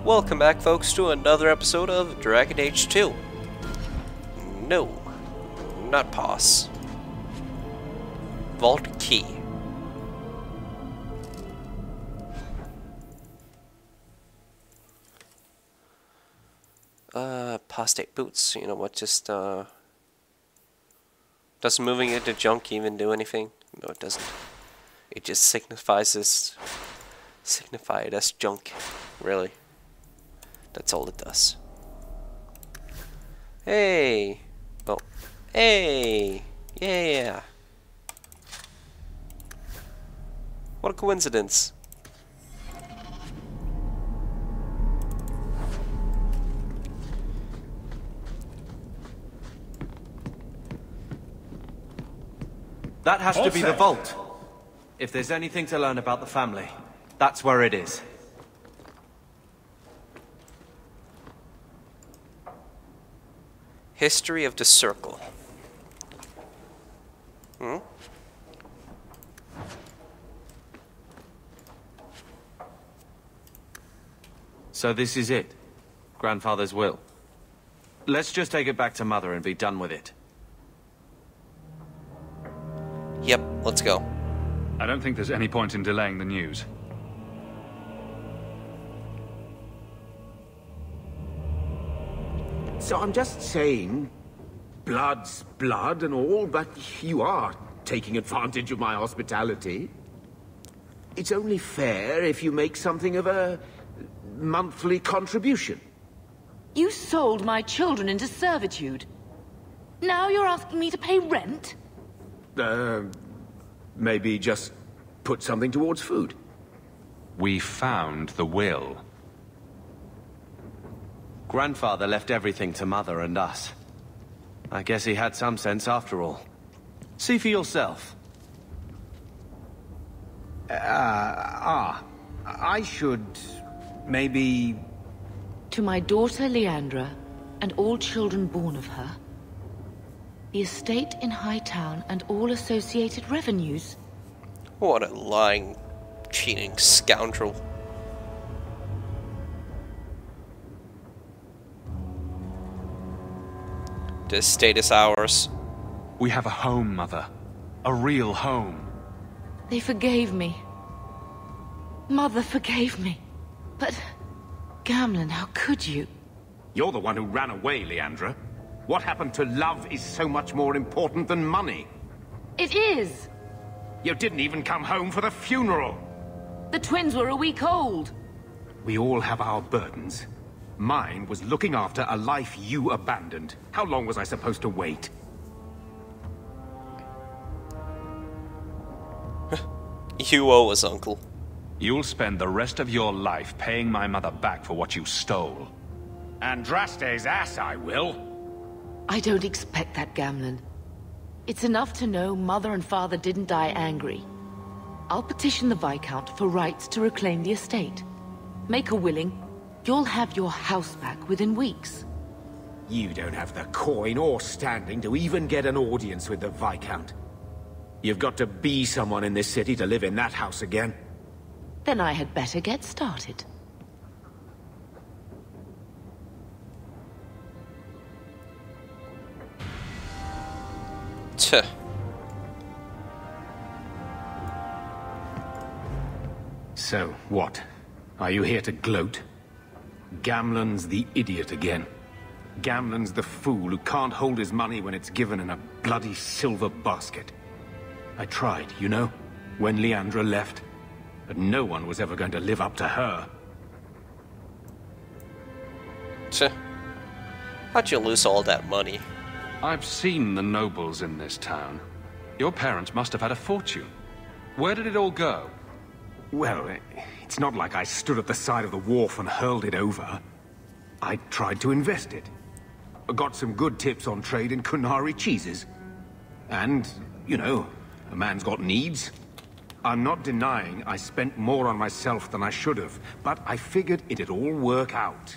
Welcome back, folks, to another episode of Dragon Age 2. No, not pause. Vault key. Apostate boots. You know what? Just does moving it to junk even do anything? No, it doesn't. It just signified as junk. Really. That's all it does. Hey! Oh. Hey! Yeah! What a coincidence. That has to be the vault. If there's anything to learn about the family, that's where it is. History of the Circle. So this is it. Grandfather's will. Let's just take it back to Mother and be done with it. Yep, let's go. I don't think there's any point in delaying the news. So I'm just saying, blood's blood and all, but you are taking advantage of my hospitality. It's only fair if you make something of a monthly contribution. You sold my children into servitude. Now you're asking me to pay rent? Maybe just put something towards food. We found the will. Grandfather left everything to Mother and us. I guess he had some sense after all. See for yourself. I should... maybe... To my daughter Leandra, and all children born of her, the estate in Hightown and all associated revenues. What a lying, cheating scoundrel. The estate is ours. We have a home, Mother. A real home. They forgave me. Mother forgave me. But, Gamilon, how could you? You're the one who ran away, Leandra. What happened to love is so much more important than money. It is! You didn't even come home for the funeral. The twins were a week old. We all have our burdens. Mine was looking after a life you abandoned. How long was I supposed to wait? You owe us, Uncle. You'll spend the rest of your life paying my mother back for what you stole. Andraste's ass, I will. I don't expect that, Gamilon. It's enough to know Mother and Father didn't die angry. I'll petition the Viscount for rights to reclaim the estate. Make a willing. You'll have your house back within weeks. You don't have the coin or standing to even get an audience with the Viscount. You've got to be someone in this city to live in that house again. Then I had better get started. Tuh. So, what? Are you here to gloat? Gamilon's the idiot again. Gamilon's the fool who can't hold his money when it's given in a bloody silver basket. I tried, you know, when Leandra left. But no one was ever going to live up to her. Tuh. How'd you lose all that money? I've seen the nobles in this town. Your parents must have had a fortune. Where did it all go? Well, it's not like I stood at the side of the wharf and hurled it over. I tried to invest it. I got some good tips on trade in Kunari cheeses. And, you know, a man's got needs. I'm not denying I spent more on myself than I should have, but I figured it'd all work out.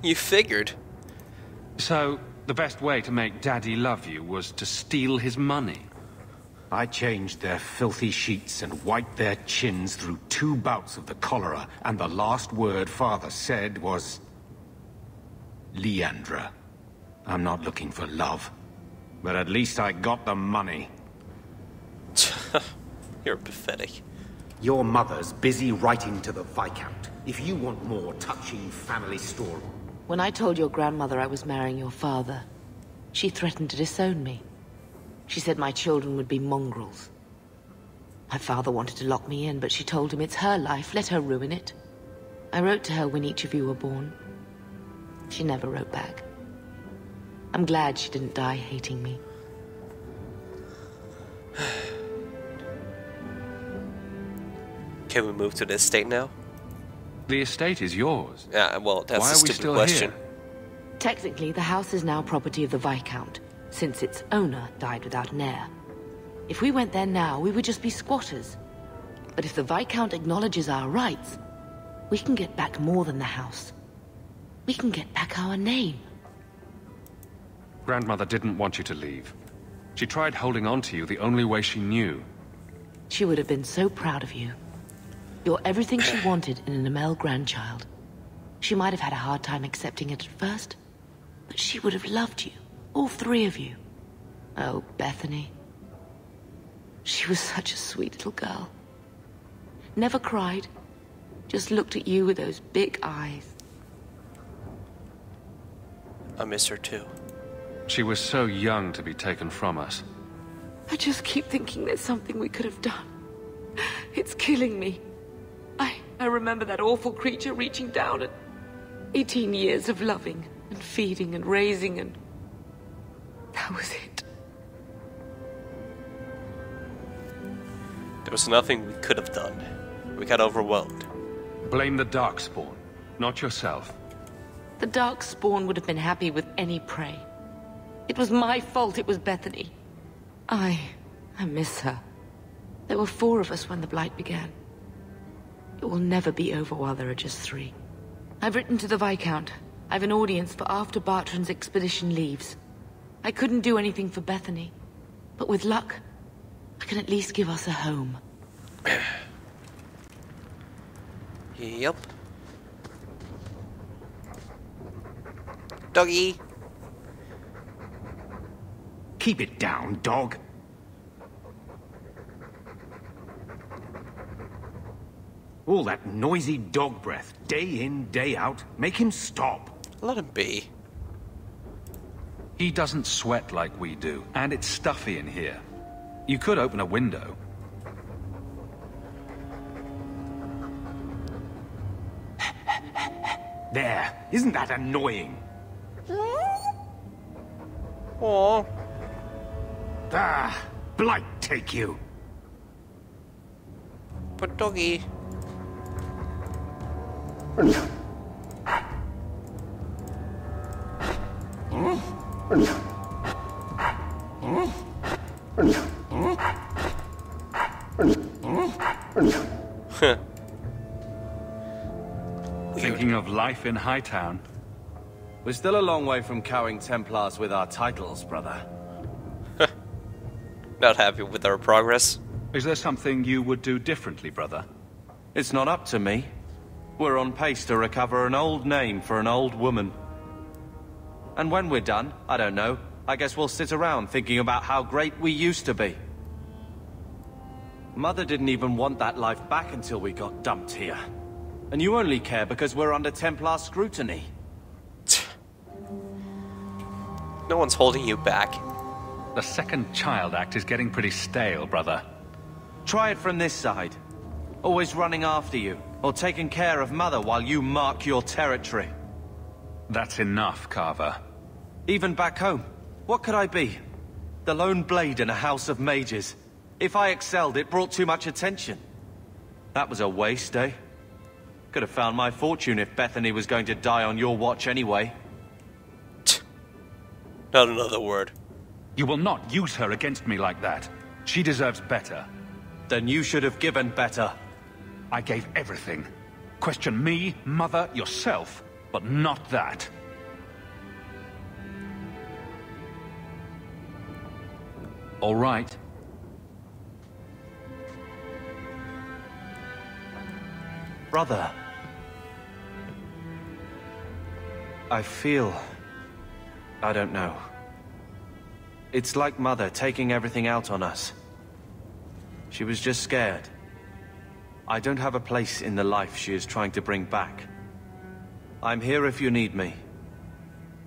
You figured? So, the best way to make Daddy love you was to steal his money? I changed their filthy sheets and wiped their chins through 2 bouts of the cholera, and the last word Father said was... Leandra. I'm not looking for love, but at least I got the money. You're pathetic. Your mother's busy writing to the Viscount. If you want more touching family story... When I told your grandmother I was marrying your father, she threatened to disown me. She said my children would be mongrels. My father wanted to lock me in, but she told him it's her life, let her ruin it. I wrote to her when each of you were born. She never wrote back. I'm glad she didn't die hating me. Can we move to the estate now? The estate is yours. Yeah, well, that's Why a are we stupid still question. here? Technically, the house is now property of the Viscount, since its owner died without an heir. If we went there now, we would just be squatters. But if the Viscount acknowledges our rights, we can get back more than the house. We can get back our name. Grandmother didn't want you to leave. She tried holding on to you the only way she knew. She would have been so proud of you. You're everything she wanted in an Amel grandchild. She might have had a hard time accepting it at first, but she would have loved you, all 3 of you. Oh, Bethany. She was such a sweet little girl. Never cried, just looked at you with those big eyes. I miss her too. She was so young to be taken from us. I just keep thinking there's something we could have done. It's killing me. I remember that awful creature reaching down at 18 years of loving and feeding and raising, and that was it. There was nothing we could have done. We got overwhelmed. Blame the Darkspawn, not yourself. The Darkspawn would have been happy with any prey. It was my fault it was Bethany. I miss her. There were 4 of us when the Blight began. It will never be over while there are just 3. I've written to the Viscount. I've an audience for after Bartrand's expedition leaves. I couldn't do anything for Bethany, but with luck, I can at least give us a home. Yep. Doggy! Keep it down, dog. All that noisy dog breath, day in, day out, make him stop. Let him be. He doesn't sweat like we do, and it's stuffy in here. You could open a window. There, isn't that annoying? Aww. Ah, Blight take you. But doggy. Thinking of life in Hightown? We're still a long way from cowing Templars with our titles, brother. Not happy with our progress. Is there something you would do differently, brother? It's not up to me. We're on pace to recover an old name for an old woman. And when we're done, I don't know, I guess we'll sit around thinking about how great we used to be. Mother didn't even want that life back until we got dumped here. And you only care because we're under Templar scrutiny. No one's holding you back. The second child act is getting pretty stale, brother. Try it from this side. Always running after you, or taking care of Mother while you mark your territory. That's enough, Carver. Even back home, what could I be? The lone blade in a house of mages. If I excelled, it brought too much attention. That was a waste, eh? Could have found my fortune if Bethany was going to die on your watch anyway. Not another word. You will not use her against me like that. She deserves better. Then you should have given better. I gave everything. Question me, Mother, yourself, but not that. All right. Brother. I feel... I don't know. It's like Mother taking everything out on us. She was just scared. I don't have a place in the life she is trying to bring back. I'm here if you need me.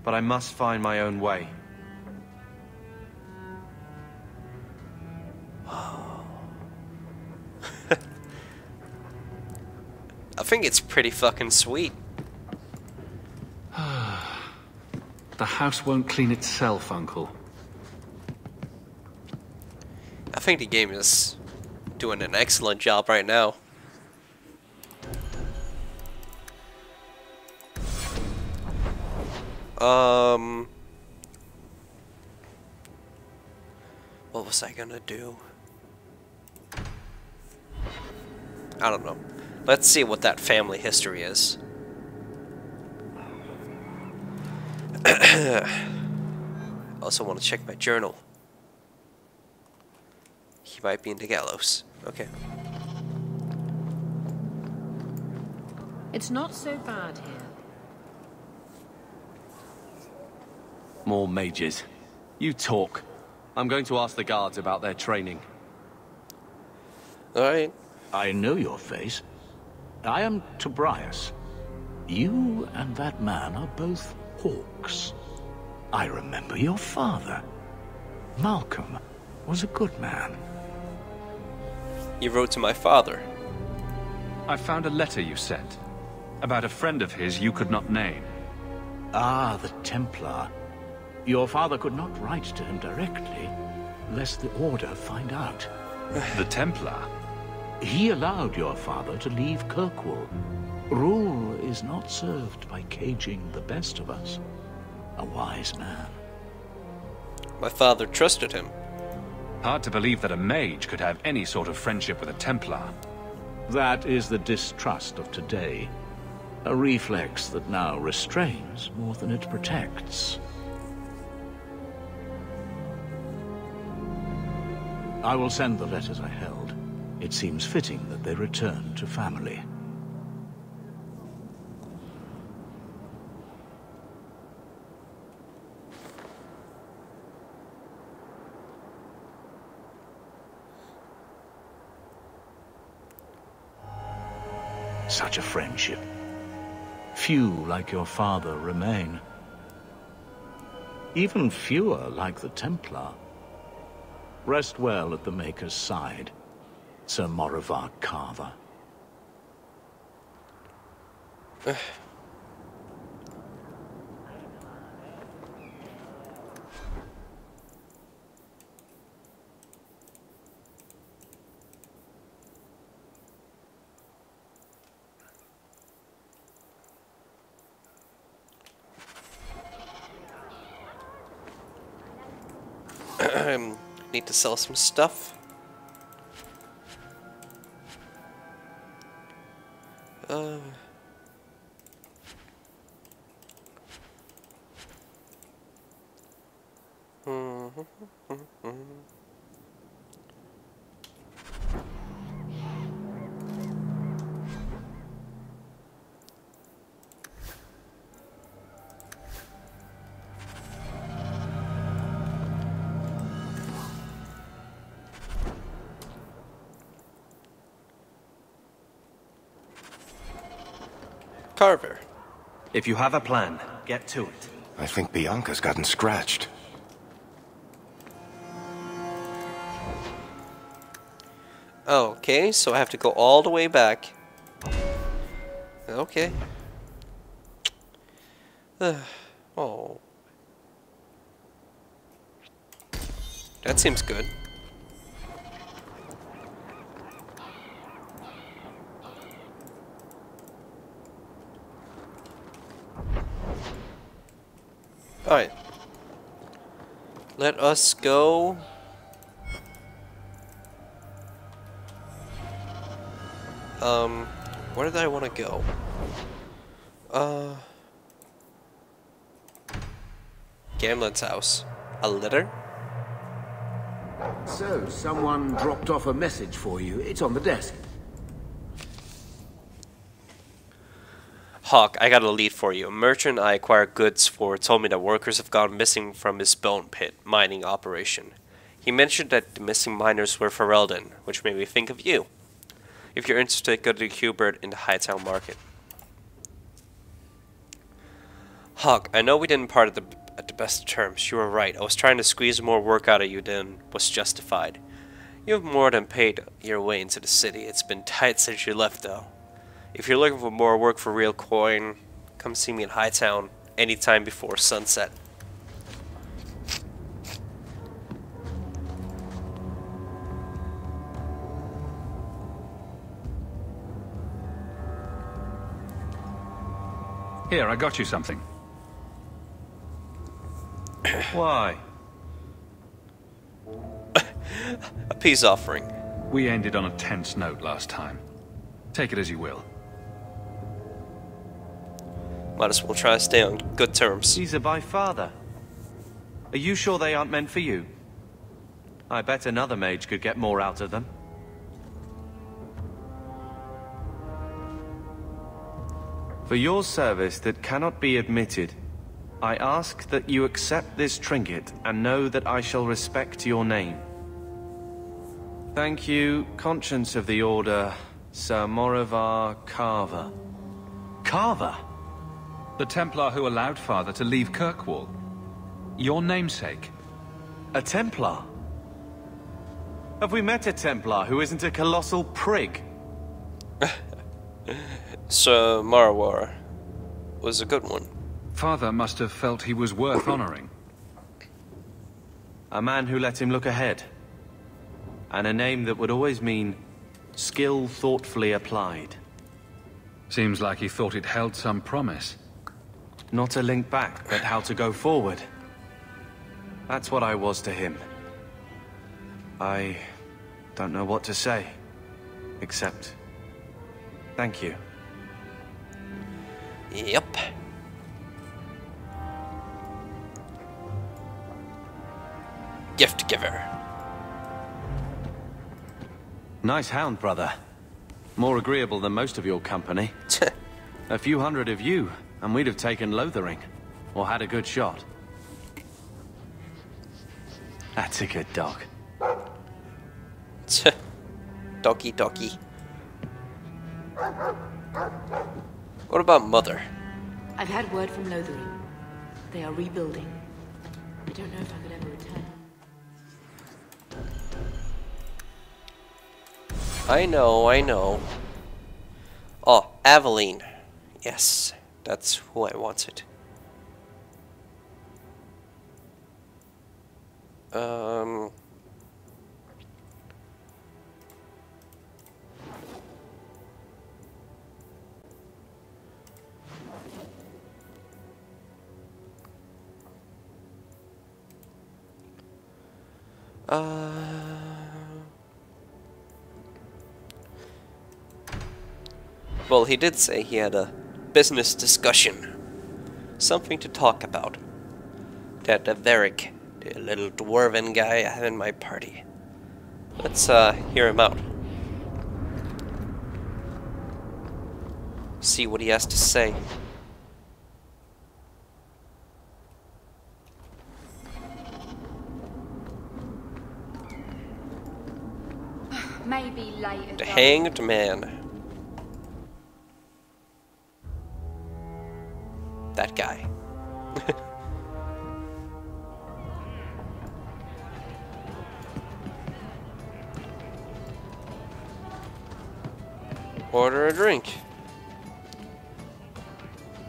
But I must find my own way. I think it's pretty fucking sweet. The house won't clean itself, Uncle. I think the game is doing an excellent job right now. What was I gonna do? I don't know. Let's see what that family history is. Also want to check my journal. He might be in the gallows. Okay. It's not so bad here. More mages. You talk. I'm going to ask the guards about their training. Alright. I know your face. I am Tobias. You and that man are both Hawkes. I remember your father. Malcolm was a good man. You wrote to my father. I found a letter you sent. About a friend of his you could not name. Ah, the Templar. Your father could not write to him directly, lest the Order find out. The Templar? He allowed your father to leave Kirkwall. Rule is not served by caging the best of us. A wise man. My father trusted him. Hard to believe that a mage could have any sort of friendship with a Templar. That is the distrust of today. A reflex that now restrains more than it protects. I will send the letters I held. It seems fitting that they return to family. Such a friendship. Few like your father remain. Even fewer like the Templar. Rest well at the Maker's side, Sir Morivar Carver. Need to sell some stuff. Carver. If you have a plan, get to it. I think Bianca's gotten scratched. Okay, so I have to go all the way back. Okay. Oh. That seems good. Alright. Let us go. Where did I want to go? Gamilons' house. A letter? So, someone dropped off a message for you. It's on the desk. Hawke, I got a lead for you. A merchant I acquired goods for told me that workers have gone missing from his bone pit mining operation. He mentioned that the missing miners were Ferelden, which made me think of you. If you're interested, go to Hubert in the Hightown Market. Hawke, I know we didn't part at the best terms. You were right. I was trying to squeeze more work out of you than was justified. You have more than paid your way into the city. It's been tight since you left, though. If you're looking for more work for real coin, come see me in Hightown anytime before sunset. Here, I got you something. Why? A peace offering. We ended on a tense note last time. Take it as you will. Might as well try to stay on good terms. Cesar by father. Are you sure they aren't meant for you? I bet another mage could get more out of them. For your service that cannot be admitted, I ask that you accept this trinket and know that I shall respect your name. Thank you, Conscience of the Order, Sir Morivar Carver. Carver? The Templar who allowed Father to leave Kirkwall. Your namesake. A Templar? Have we met a Templar who isn't a colossal prig? Sir Marwar was a good one. Father must have felt he was worth honoring. A man who let him look ahead. And a name that would always mean skill thoughtfully applied. Seems like he thought it held some promise. Not a link back, but how to go forward. That's what I was to him. I don't know what to say, except thank you. Yep. Gift giver. Nice hound, brother. More agreeable than most of your company. A few hundred of you, and we'd have taken Lothering. Or had a good shot. That's a good dog. Doggy doggy. What about Mother? I've had word from Lothering. They are rebuilding. I don't know if I could ever return. I know. Oh, Avaline. Yes, that's who I wanted. Well, he did say he had a business discussion. Something to talk about. That Varric, the little dwarven guy I have in my party. Let's hear him out. See what he has to say. Maybe later. The Hanged Man. That guy. Order a drink.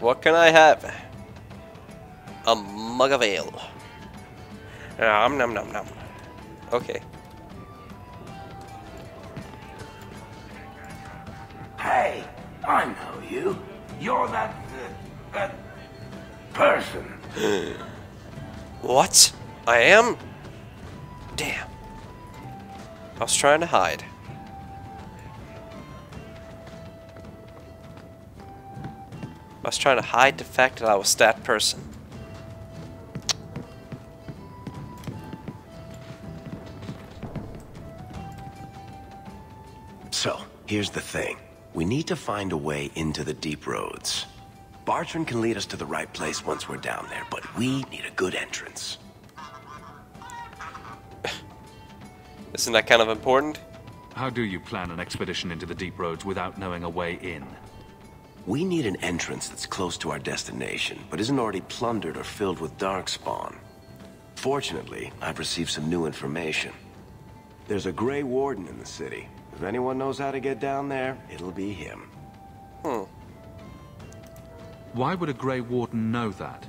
What can I have? A mug of ale. Nom nom nom nom. Okay. Hey, I know you. You're that person. What? I am? Damn. I was trying to hide. I was trying to hide the fact that I was that person. So, here's the thing. We need to find a way into the deep roads. Bartrand can lead us to the right place once we're down there, but we need a good entrance. Isn't that kind of important? How do you plan an expedition into the deep roads without knowing a way in? We need an entrance that's close to our destination, but isn't already plundered or filled with darkspawn. Fortunately, I've received some new information. There's a Grey Warden in the city. If anyone knows how to get down there, it'll be him. Why would a Grey Warden know that?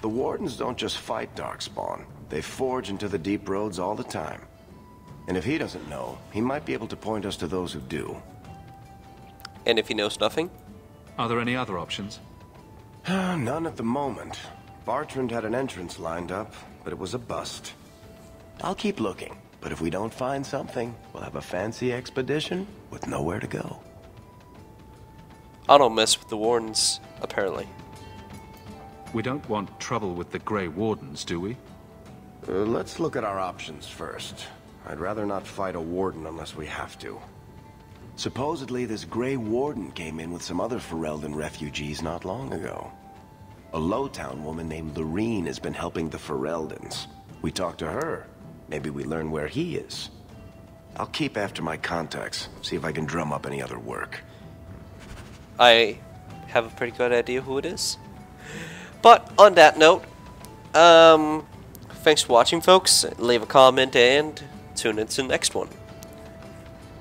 The Wardens don't just fight darkspawn. They forge into the deep roads all the time. And if he doesn't know, he might be able to point us to those who do. And if he knows nothing? Are there any other options? None at the moment. Bartrand had an entrance lined up, but it was a bust. I'll keep looking, but if we don't find something, we'll have a fancy expedition with nowhere to go. I don't mess with the Wardens, apparently. We don't want trouble with the Grey Wardens, do we? Let's look at our options first. I'd rather not fight a Warden unless we have to. Supposedly, this Grey Warden came in with some other Ferelden refugees not long ago. A Lowtown woman named Lorene has been helping the Fereldans. We talked to her. Maybe we learn where he is. I'll keep after my contacts, see if I can drum up any other work. I have a pretty good idea who it is. But on that note, thanks for watching, folks. Leave a comment and tune in to the next one.